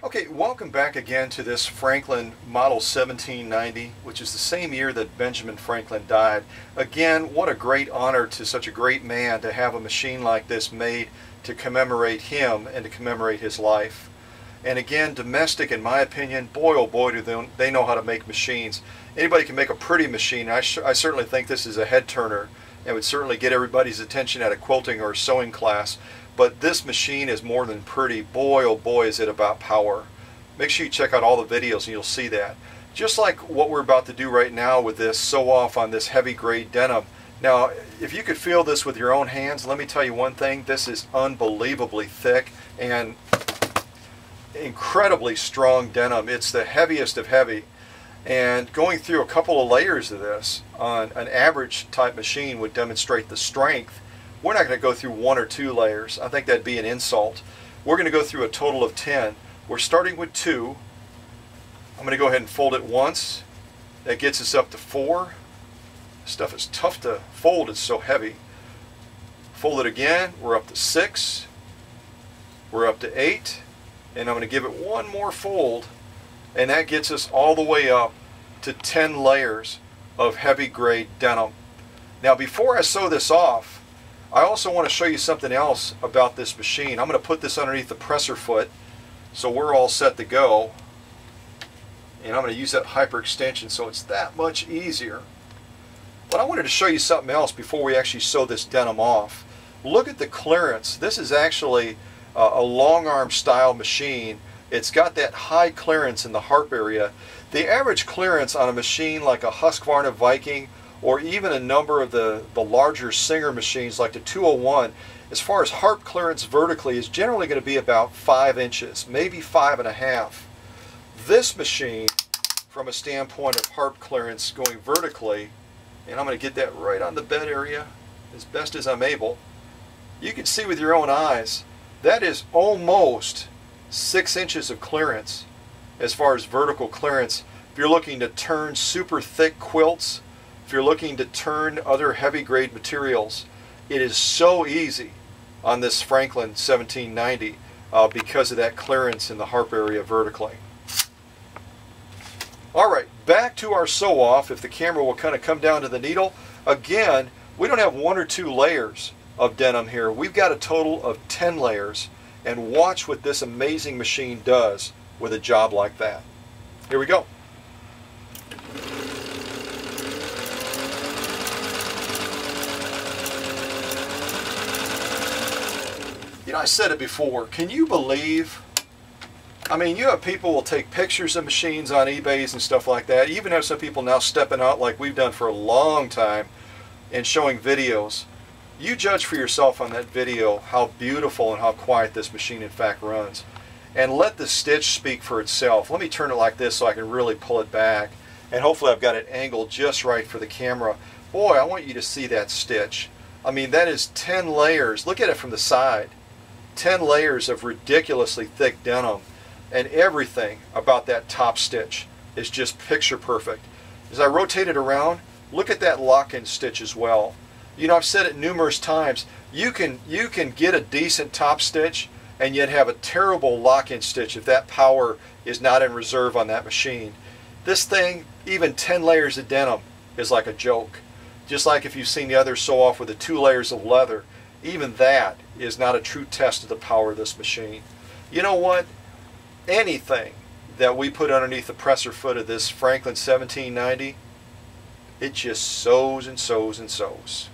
Okay, welcome back again to this Franklin Model 1790, which is the same year that Benjamin Franklin died. Again, what a great honor to such a great man to have a machine like this made to commemorate him and to commemorate his life. And again, domestic, in my opinion, boy oh boy do they know how to make machines. Anybody can make a pretty machine. I certainly think this is a head turner and would certainly get everybody's attention at a quilting or sewing class. But this machine is more than pretty. Boy, oh boy, is it about power. Make sure you check out all the videos and you'll see that. Just like what we're about to do right now with this sew off on this heavy grade denim. Now, if you could feel this with your own hands, let me tell you one thing. This is unbelievably thick and incredibly strong denim. It's the heaviest of heavy. And going through a couple of layers of this on an average type machine would demonstrate the strength. We're not going to go through one or two layers. I think that'd be an insult. We're going to go through a total of 10. We're starting with 2. I'm going to go ahead and fold it once. That gets us up to 4. This stuff is tough to fold, it's so heavy. Fold it again, we're up to 6. We're up to 8. And I'm going to give it one more fold. And that gets us all the way up to 10 layers of heavy grade denim. Now before I sew this off, I also want to show you something else about this machine. I'm going to put this underneath the presser foot so we're all set to go. And I'm going to use that hyperextension so it's that much easier. But I wanted to show you something else before we actually sew this denim off. Look at the clearance. This is actually a long arm style machine. It's got that high clearance in the harp area. The average clearance on a machine like a Husqvarna Viking or even a number of the larger Singer machines like the 201, as far as harp clearance vertically, is generally going to be about 5 inches, maybe 5.5. This machine, from a standpoint of harp clearance going vertically, and I'm going to get that right on the bed area as best as I'm able, you can see with your own eyes, that is almost 6 inches of clearance as far as vertical clearance. If you're looking to turn super thick quilts, if you're looking to turn other heavy grade materials, it is so easy on this Franklin 1790 because of that clearance in the harp area vertically. Alright, back to our sew off. If the camera will kind of come down to the needle. Again, we don't have 1 or 2 layers of denim here. We've got a total of 10 layers. And watch what this amazing machine does with a job like that. Here we go. You know, I said it before, can you believe, I mean, you have people will take pictures of machines on eBays and stuff like that. You even have some people now stepping out like we've done for a long time and showing videos. You judge for yourself on that video how beautiful and how quiet this machine in fact runs. And let the stitch speak for itself. Let me turn it like this so I can really pull it back. And hopefully I've got it angled just right for the camera. Boy, I want you to see that stitch. I mean, that is 10 layers. Look at it from the side. 10 layers of ridiculously thick denim. And everything about that top stitch is just picture perfect. As I rotate it around, look at that lock-in stitch as well. You know, I've said it numerous times, you can get a decent top stitch and yet have a terrible lock-in stitch if that power is not in reserve on that machine. This thing, even 10 layers of denim is like a joke. Just like if you've seen the other sew off with the 2 layers of leather, even that is not a true test of the power of this machine. You know what? Anything that we put underneath the presser foot of this Franklin 1790, it just sews and sews and sews.